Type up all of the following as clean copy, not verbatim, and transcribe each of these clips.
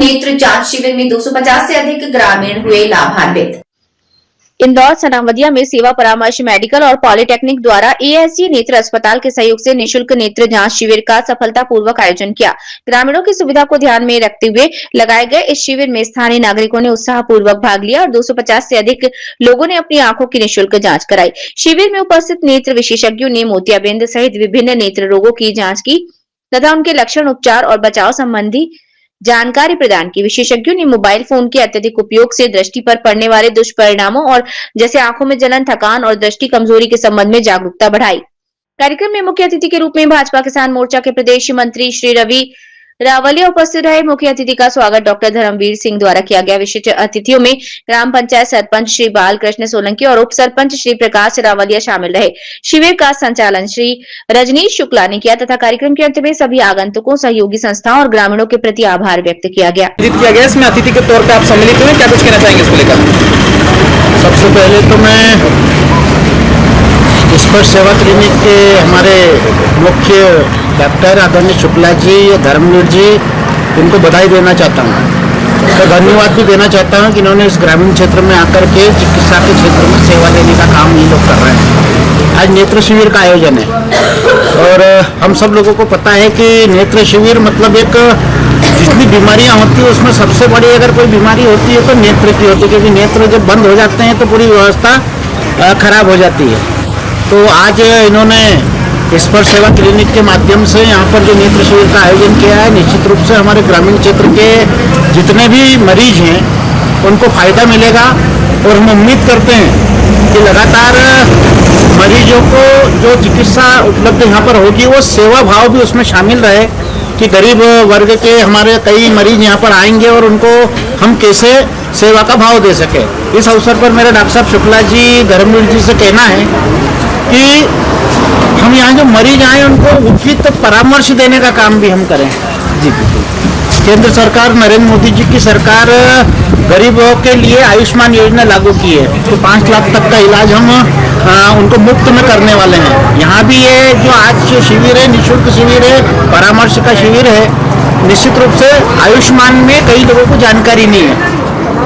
नेत्र जांच शिविर में 250 से अधिक ग्रामीण हुए लाभान्वित। इंदौर सनावदिया में सेवा परामर्श मेडिकल और पॉलिटेक्निक द्वारा एएसजी नेत्र अस्पताल के सहयोग से निशुल्क नेत्र जांच शिविर का सफलतापूर्वक आयोजन किया। ग्रामीणों की सुविधा को ध्यान में रखते हुए लगाए गए इस शिविर में स्थानीय नागरिकों ने उत्साहपूर्वक भाग लिया और 250 से अधिक लोगों ने अपनी आंखों की निःशुल्क जांच कराई। शिविर में उपस्थित नेत्र विशेषज्ञों ने मोतियाबिंद सहित विभिन्न नेत्र रोगों की जाँच की तथा उनके लक्षण, उपचार और बचाव संबंधी जानकारी प्रदान की। विशेषज्ञों ने मोबाइल फोन के अत्यधिक उपयोग से दृष्टि पर पड़ने वाले दुष्परिणामों और जैसे आंखों में जलन, थकान और दृष्टि कमजोरी के संबंध में जागरूकता बढ़ाई। कार्यक्रम में मुख्य अतिथि के रूप में भाजपा किसान मोर्चा के प्रदेश मंत्री श्री रवि रावलिया उपस्थित रहे। मुख्य अतिथि का स्वागत डॉक्टर धर्मवीर सिंह द्वारा किया गया। विशिष्ट अतिथियों में ग्राम पंचायत सरपंच श्री बाल कृष्ण सोलंकी और उप सरपंच श्री प्रकाश रावलिया शामिल रहे। शिविर का संचालन श्री रजनीश शुक्ला ने किया तथा कार्यक्रम के अंत में सभी आगंतुकों, सहयोगी संस्थाओं और ग्रामीणों के प्रति आभार व्यक्त किया गया। इसमें अतिथि के तौर पर आप सम्मिलित हुए, क्या कुछ कहना चाहेंगे इसको लेकर? सबसे पहले तो मैं स्पर्श सेवा क्लिनिक के हमारे मुख्य डॉक्टर आदरणीय शुक्ला जी, धर्मवीर जी, इनको बधाई देना चाहता हूँ। तो धन्यवाद भी देना चाहता हूँ कि इन्होंने इस ग्रामीण क्षेत्र में आकर के चिकित्सा के क्षेत्र में सेवा देने का काम ये लोग कर रहे हैं। आज नेत्र शिविर का आयोजन है और हम सब लोगों को पता है कि नेत्र शिविर मतलब एक जितनी बीमारियां होती है उसमें सबसे बड़ी अगर कोई बीमारी होती है तो नेत्र की होती है, क्योंकि नेत्र जब बंद हो जाते हैं तो पूरी व्यवस्था खराब हो जाती है। तो आज इन्होंने स्पर्श सेवा क्लिनिक के माध्यम से यहाँ पर जो नेत्र शिविर का आयोजन किया है, निश्चित रूप से हमारे ग्रामीण क्षेत्र के जितने भी मरीज हैं उनको फायदा मिलेगा और हम उम्मीद करते हैं कि लगातार मरीजों को जो चिकित्सा उपलब्ध यहाँ पर होगी वो सेवा भाव भी उसमें शामिल रहे कि गरीब वर्ग के हमारे कई मरीज यहाँ पर आएंगे और उनको हम कैसे सेवा का भाव दे सके। इस अवसर पर मेरा डॉक्टर साहब शुक्ला जी, धर्मवीर जी से कहना है कि हम यहाँ जो मरीज आए उनको उचित परामर्श देने का काम भी हम करें। जी, केंद्र सरकार, नरेंद्र मोदी जी की सरकार गरीबों के लिए आयुष्मान योजना लागू की है, तो 5 लाख तक का इलाज हम उनको मुफ्त में करने वाले हैं। यहाँ भी ये जो आज शिविर है, निःशुल्क शिविर है, परामर्श का शिविर है। निश्चित रूप से आयुष्मान में कई लोगों को जानकारी नहीं है,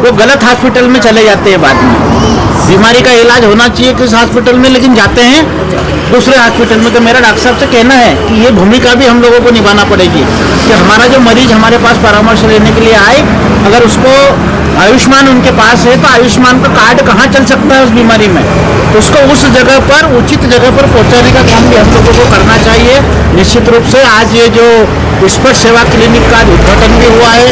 वो गलत हॉस्पिटल में चले जाते हैं। बाद में बीमारी का इलाज होना चाहिए किस हॉस्पिटल में, लेकिन जाते हैं दूसरे हॉस्पिटल में। तो मेरा डॉक्टर साहब से कहना है कि ये भूमिका भी हम लोगों को निभाना पड़ेगी कि हमारा जो मरीज हमारे पास परामर्श लेने के लिए आए, अगर उसको आयुष्मान उनके पास है तो आयुष्मान का कार्ड कहाँ चल सकता है उस बीमारी में, तो उसको उस जगह पर, उचित जगह पर पहुँचाने का काम भी हम लोगों को करना चाहिए। निश्चित रूप से आज ये जो स्पर्श सेवा क्लिनिक का उद्घाटन भी हुआ है,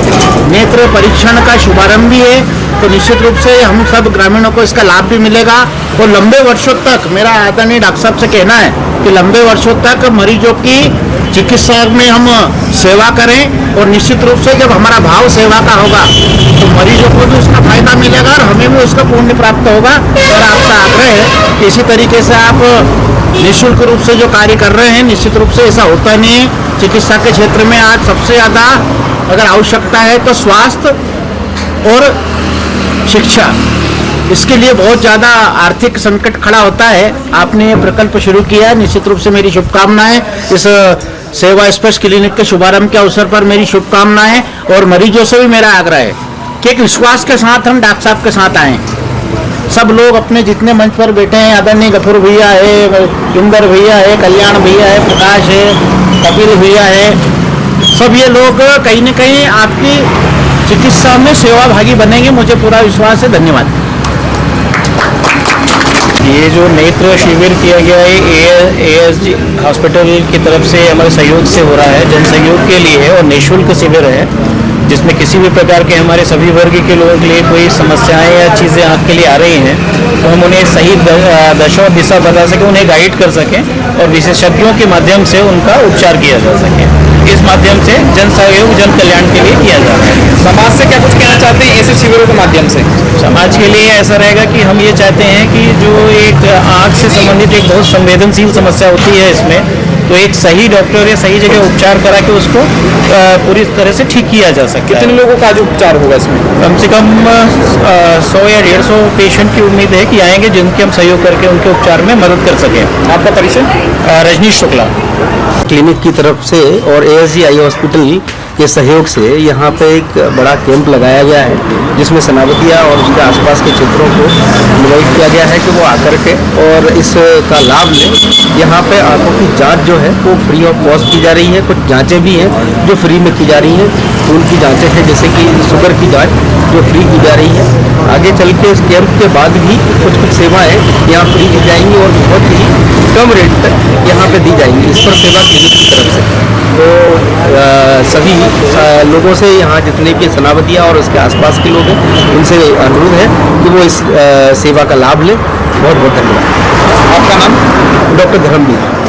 नेत्र परीक्षण का शुभारंभ भी है, तो निश्चित रूप से हम सब ग्रामीणों को इसका लाभ भी मिलेगा और लंबे वर्षों तक, मेरा आदरणीय डॉक्टर साहब से कहना है कि लंबे वर्षों तक मरीजों की चिकित्सा में हम सेवा करें और निश्चित रूप से जब हमारा भाव सेवा का होगा तो मरीजों को भी उसका फायदा मिलेगा और हमें भी उसका पुण्य प्राप्त होगा। और आपका आग्रह है कि इसी तरीके से आप निःशुल्क रूप से जो कार्य कर रहे हैं, निश्चित रूप से ऐसा होता नहीं है। चिकित्सा के क्षेत्र में आज सबसे ज़्यादा अगर आवश्यकता है तो स्वास्थ्य और शिक्षा, इसके लिए बहुत ज़्यादा आर्थिक संकट खड़ा होता है। आपने ये प्रकल्प शुरू किया है, निश्चित रूप से मेरी शुभकामनाएं। इस सेवा स्पर्श क्लिनिक के शुभारंभ के अवसर पर मेरी शुभकामनाएं और मरीजों से भी मेरा आग्रह है कि एक विश्वास के साथ हम डॉक्टर साहब के साथ आएँ। सब लोग अपने जितने मंच पर बैठे हैं, आदरणीय गफूर भैया है, इंदर भैया है, कल्याण भैया है, प्रकाश है, कपिल भैया है, सब ये लोग कहीं न कहीं आपकी चिकित्सा में सेवाभागी बनेंगे, मुझे पूरा विश्वास है। धन्यवाद। ये जो नेत्र शिविर किया गया है एएसजी हॉस्पिटल की तरफ से हमारे सहयोग से हो रहा है, जन सहयोग के लिए है और निःशुल्क शिविर है, जिसमें किसी भी प्रकार के हमारे सभी वर्ग के लोगों के लिए कोई समस्याएं या चीज़ें आपके लिए आ रही हैं तो हम उन्हें सही दशा और दिशा बता सकें, उन्हें गाइड कर सकें और विशेषज्ञों के माध्यम से उनका उपचार किया जा सके। इस माध्यम से जन सहयोग, जन कल्याण के लिए किया जा रहा है। समाज से क्या कुछ कहना चाहते हैं ऐसे शिविरों के माध्यम से? समाज के लिए ऐसा रहेगा कि हम ये चाहते हैं कि जो एक आँख से संबंधित एक बहुत संवेदनशील समस्या होती है इसमें, तो एक सही डॉक्टर या सही जगह उपचार करा के उसको पूरी तरह से ठीक किया जा सके। कितने लोगों का जो उपचार होगा इसमें? कम से कम 100 या 150 पेशेंट की उम्मीद है कि आएंगे, जिनके हम सहयोग करके उनके उपचार में मदद कर सकें। आपका परिचय? रजनीश शुक्ला। क्लिनिक की तरफ से और एएसजी आई हॉस्पिटल के सहयोग से यहाँ पे एक बड़ा कैंप लगाया गया है जिसमें सनावतिया और उसके आसपास के क्षेत्रों को इन्वाइट किया गया है कि वो आकर के और इसका लाभ लें। यहाँ पे आंखों की जांच जो है वो फ्री ऑफ कॉस्ट की जा रही है। कुछ जांचें भी हैं जो फ्री में की जा रही हैं। खून की जांचें हैं जैसे कि शुगर की जांच जो फ्री की जा रही है। आगे चल के इस कैंप के बाद भी कुछ सेवाएं यहाँ फ्री की जाएंगी और बहुत ही कम रेट तक यहाँ पे दी जाएंगी इस पर सेवा क्लिनिक की तरफ से। तो सभी लोगों से यहाँ जितने भी सनावतिया और उसके आसपास के लोग हैं उनसे अनुरोध है कि वो इस सेवा का लाभ लें। बहुत बहुत धन्यवाद। आपका नाम? डॉक्टर धर्मवीर।